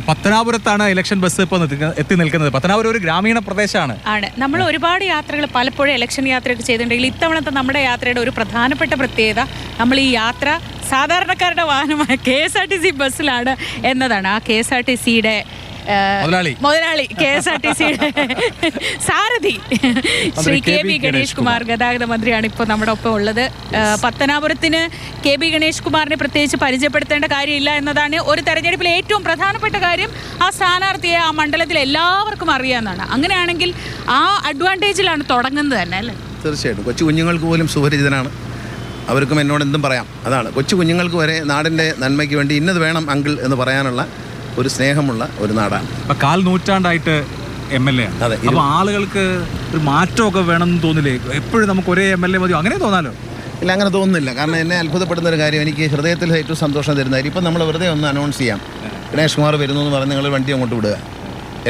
പത്തനാപുരത്താണ് election bus ഇപ്പോൾ എത്തി നിൽക്കുന്നത്. പത്തനാപുരം ഒരു ഗ്രാമീണ പ്രദേശമാണ്. നമ്മൾ ഒരുപാട് യാത്രകൾ പലപ്പോഴും ഇലക്ഷൻ യാത്രയൊക്കെ ചെയ്തിട്ടുണ്ടെങ്കിൽ ഇത്തവണത്തെ നമ്മുടെ യാത്രയുടെ ഒരു പ്രധാനപ്പെട്ട പ്രത്യേകത നമ്മൾ ഈ യാത്ര സാധാരണക്കാരുടെ വാഹനമായ KSRTC ബസ്സിലാണ് എന്നതാണ്. ആ KSRTCയുടെ മുതലാളി KSRTCയുടെ സാരഥി ശ്രീ KB ഗണേഷ് കുമാർ ഗതാഗത മന്ത്രിയാണ് ഇപ്പോൾ നമ്മുടെ ഒപ്പം ഉള്ളത്. പത്തനാപുരത്തിന് KB ഗണേഷ് കുമാറിനെ പ്രത്യേകിച്ച് പരിചയപ്പെടുത്തേണ്ട കാര്യമില്ല എന്നതാണ് ഒരു തെരഞ്ഞെടുപ്പിലെ ഏറ്റവും പ്രധാനപ്പെട്ട കാര്യം. ആ സ്ഥാനാർത്ഥിയെ ആ മണ്ഡലത്തിൽ എല്ലാവർക്കും അറിയാമെന്നാണ്. അങ്ങനെയാണെങ്കിൽ ആ അഡ്വാൻറ്റേജിലാണ് തുടങ്ങുന്നത് തന്നെ അല്ലേ? തീർച്ചയായിട്ടും കൊച്ചു കുഞ്ഞുങ്ങൾക്ക് പോലും സുപരിചിതനാണ്. അവർക്കും എന്നോട് എന്തും പറയാം. അതാണ് കൊച്ചു കുഞ്ഞുങ്ങൾക്ക് വരെ നാടിൻ്റെ നന്മയ്ക്ക് വേണ്ടി ഇന്നത് വേണം അങ്കിൾ എന്ന് പറയാനുള്ള ഒരു സ്നേഹമുള്ള ഒരു നാടാണ്. കാൽ നൂറ്റാണ്ടായിട്ട് MLA ആണ്. അതെ. അപ്പോൾ ആളുകൾക്ക് ഒരു മാറ്റമൊക്കെ വേണമെന്ന് തോന്നില്ലേ? എപ്പോഴും നമുക്ക് ഒരേ MLA മതിയോ? അങ്ങനെ തോന്നാലോ? ഇല്ല, അങ്ങനെ തോന്നുന്നില്ല. കാരണം എന്നെ അത്ഭുതപ്പെടുന്ന ഒരു കാര്യം, എനിക്ക് ഹൃദയത്തിൽ ഏറ്റവും സന്തോഷം തരുന്ന കാര്യം, ഇപ്പം നമ്മൾ വെറുതെ ഒന്ന് അനൗൺസ് ചെയ്യാം, ഗണേഷ് കുമാർ വരുന്നു എന്ന് പറഞ്ഞ് നിങ്ങൾ വണ്ടി അങ്ങോട്ട് വിടുക.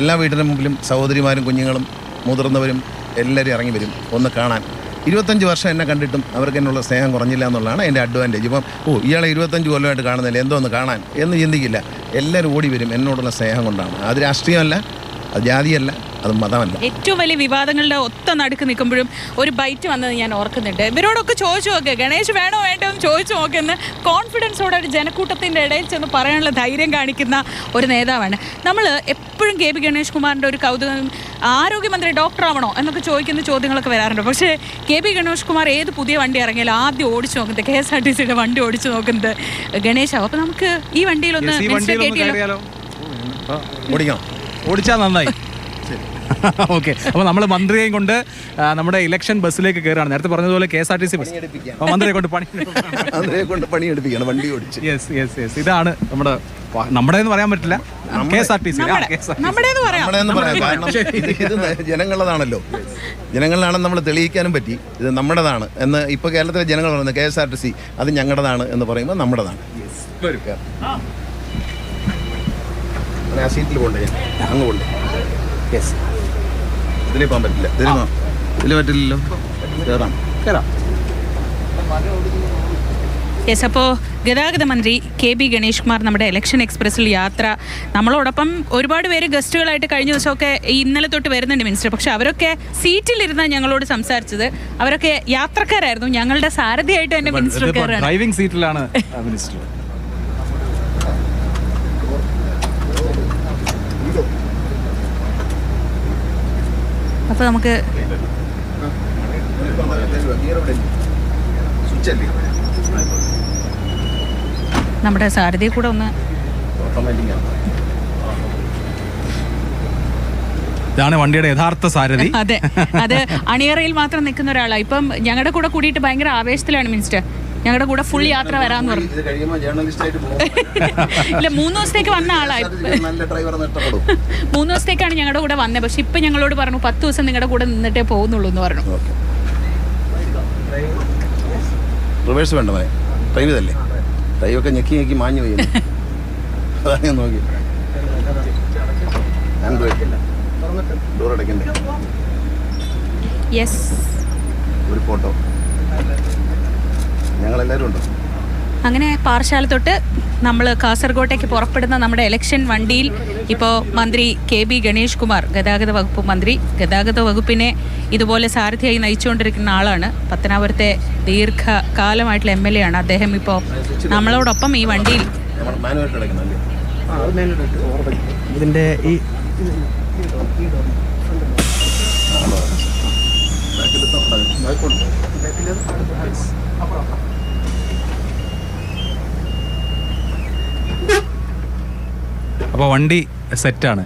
എല്ലാ വീട്ടിൻ്റെ മുമ്പിലും സഹോദരിമാരും കുഞ്ഞുങ്ങളും മുതിർന്നവരും എല്ലാവരും ഇറങ്ങി വരും ഒന്ന് കാണാൻ. 25 വർഷം എന്നെ കണ്ടിട്ടും അവർക്ക് എന്നുള്ള സ്നേഹം കുറഞ്ഞില്ല എന്നുള്ളതാണ് എൻ്റെ അഡ്വാൻറ്റേജ്. ഇപ്പം ഇയാളെ 25 കൊല്ലമായിട്ട് കാണുന്നില്ല, എന്തോ ഒന്ന് കാണാൻ എന്ന് ചിന്തിക്കില്ല. എല്ലാവരും ഓടി വരും എന്നോടുള്ള സ്നേഹം കൊണ്ടാണ്. അത് രാഷ്ട്രീയമല്ല, അത് ജാതിയല്ല, അത് മതമല്ല. ഏറ്റവും വലിയ വിവാദങ്ങളുടെ ഒത്ത നടുക്ക് നിൽക്കുമ്പോഴും ഒരു ബൈറ്റ് വന്നത് ഞാൻ ഓർക്കുന്നുണ്ട്. ഇവരോടൊക്കെ ചോദിച്ചു നോക്കുക, ഗണേഷ് വേണോ വേണ്ടോ എന്ന് ചോദിച്ചു നോക്കുന്ന കോൺഫിഡൻസോടെ ഒരു ജനക്കൂട്ടത്തിൻ്റെ ഇടയിൽ ചെന്ന് പറയാനുള്ള ധൈര്യം കാണിക്കുന്ന ഒരു നേതാവാണ്. നമ്മൾ എപ്പോഴും KB ഗണേഷ് കുമാറിൻ്റെ ഒരു കൗതുകം, ആരോഗ്യമന്ത്രി ഡോക്ടറാവണോ എന്നൊക്കെ ചോദിക്കുന്ന ചോദ്യങ്ങളൊക്കെ വരാറുണ്ട്. പക്ഷേ KB ഗണേഷ് കുമാർ ഏത് പുതിയ വണ്ടി ഇറങ്ങിയാലും ആദ്യം ഓടിച്ചു നോക്കുന്നത്, KSRTCയുടെ വണ്ടി ഓടിച്ചു നോക്കുന്നത് ഗണേശാവും. അപ്പോൾ നമുക്ക് ഈ വണ്ടിയിലൊന്ന് ഓടിച്ചാൽ നന്നായി. ഓക്കെ, അപ്പോൾ നമ്മൾ മന്ത്രിയെയും കൊണ്ട് നമ്മുടെ ഇലക്ഷൻ ബസ്സിലേക്ക് കയറുകയാണ്. നേരത്തെ പറഞ്ഞതുപോലെ KSRTC ബസ് മന്ത്രിയെ കൊണ്ട് പണിയെടുപ്പിക്കണം, വണ്ടി ഓടിച്ച്. യെസ്, ഇതാണ് നമ്മുടെ എന്ന് പറയാൻ പറ്റില്ല, KSRTC കാരണം ഇത് ജനങ്ങളുടേതാണല്ലോ. ജനങ്ങളിലാണെന്ന് നമ്മൾ തെളിയിക്കാനും പറ്റി ഇത് നമ്മുടേതാണ് എന്ന്. ഇപ്പോൾ കേരളത്തിലെ ജനങ്ങൾ പറയുന്നത് KSRTC അത് ഞങ്ങളുടേതാണ് എന്ന് പറയുമ്പോൾ നമ്മുടേതാണ്. ആ സീറ്റിൽ പോകണ്ടേ? അങ്ങ് പോകണ്ടേ? യെസ്, ഇതിലേ പോകാൻ പറ്റില്ല. ഇതിൽ പറ്റില്ലല്ലോ, കയറാം. യെസ്, അപ്പോൾ ഗതാഗത മന്ത്രി KB ഗണേഷ് കുമാർ നമ്മുടെ ഇലക്ഷൻ എക്സ്പ്രസ്സിൽ യാത്ര. നമ്മളോടൊപ്പം ഒരുപാട് പേര് ഗസ്റ്റുകളായിട്ട് കഴിഞ്ഞ ദിവസമൊക്കെ ഇന്നലെ തൊട്ട് വരുന്നുണ്ട് മിനിസ്റ്റർ. പക്ഷെ അവരൊക്കെ സീറ്റിലിരുന്നാണ് ഞങ്ങളോട് സംസാരിച്ചത്. അവരൊക്കെ യാത്രക്കാരായിരുന്നു. ഞങ്ങളുടെ സാരഥിയായിട്ട് തന്നെ മിനിസ്റ്റർ കയറാണ്. ഡ്രൈവിംഗ് സീറ്റിലാണ് മിനിസ്റ്റർ. അപ്പോൾ നമുക്ക് നമ്മുടെ സാരഥിയെ കൂടെ ഒന്ന്, ഇതാണ് വണ്ടിയുടെ യഥാർത്ഥ സാരഥി. അതെ, അത് അണിയറയിൽ മാത്രം നിൽക്കുന്ന ഒരാളാണ്. ഇപ്പം ഞങ്ങളുടെ കൂടെ കൂടിയിട്ട് ഭയങ്കര ആവേശത്തിലാണ് മിനിസ്റ്റർ. ഞങ്ങളുടെ കൂടെ ഫുൾ യാത്ര വരാമെന്ന് പറഞ്ഞു. ഇല്ല, 3 ദിവസത്തേക്ക് വന്ന ആളായി. 3 ദിവസത്തേക്കാണ് ഞങ്ങളുടെ കൂടെ വന്നത്. പക്ഷെ ഇപ്പം ഞങ്ങളോട് പറഞ്ഞു 10 ദിവസം നിങ്ങളുടെ കൂടെ നിന്നിട്ടേ പോകുന്നുള്ളൂ എന്ന് പറഞ്ഞു. റിവേഴ്സ് വേണ്ട, ഡ്രൈവ് ചെയ്തല്ലേ, ഡ്രൈവൊക്കെ ഞെക്കി മാഞ്ഞു പോയി. അതാണ് ഞാൻ നോക്കി. ഡോർ അടയ്ക്കണ്ടേ? യെസ്, ഒരു ഫോട്ടോ ഞങ്ങളെല്ലാവരും ഉണ്ടോ? അങ്ങനെ പാറശാല തൊട്ട് നമ്മൾ കാസർഗോട്ടേക്ക് പുറപ്പെടുന്ന നമ്മുടെ ഇലക്ഷൻ വണ്ടിയിൽ ഇപ്പോൾ മന്ത്രി KB ഗണേഷ് കുമാർ, ഗതാഗത വകുപ്പ് മന്ത്രി, ഗതാഗത വകുപ്പിനെ ഇതുപോലെ സാരഥിയായി നയിച്ചുകൊണ്ടിരിക്കുന്ന ആളാണ്. പത്തനാപുരത്തെ ദീർഘകാലമായിട്ടുള്ള MLA ആണ് അദ്ദേഹം. ഇപ്പോൾ നമ്മളോടൊപ്പം ഈ വണ്ടിയിൽ ഇതിൻ്റെ ഈ അപ്പോൾ വണ്ടി സെറ്റാണ്.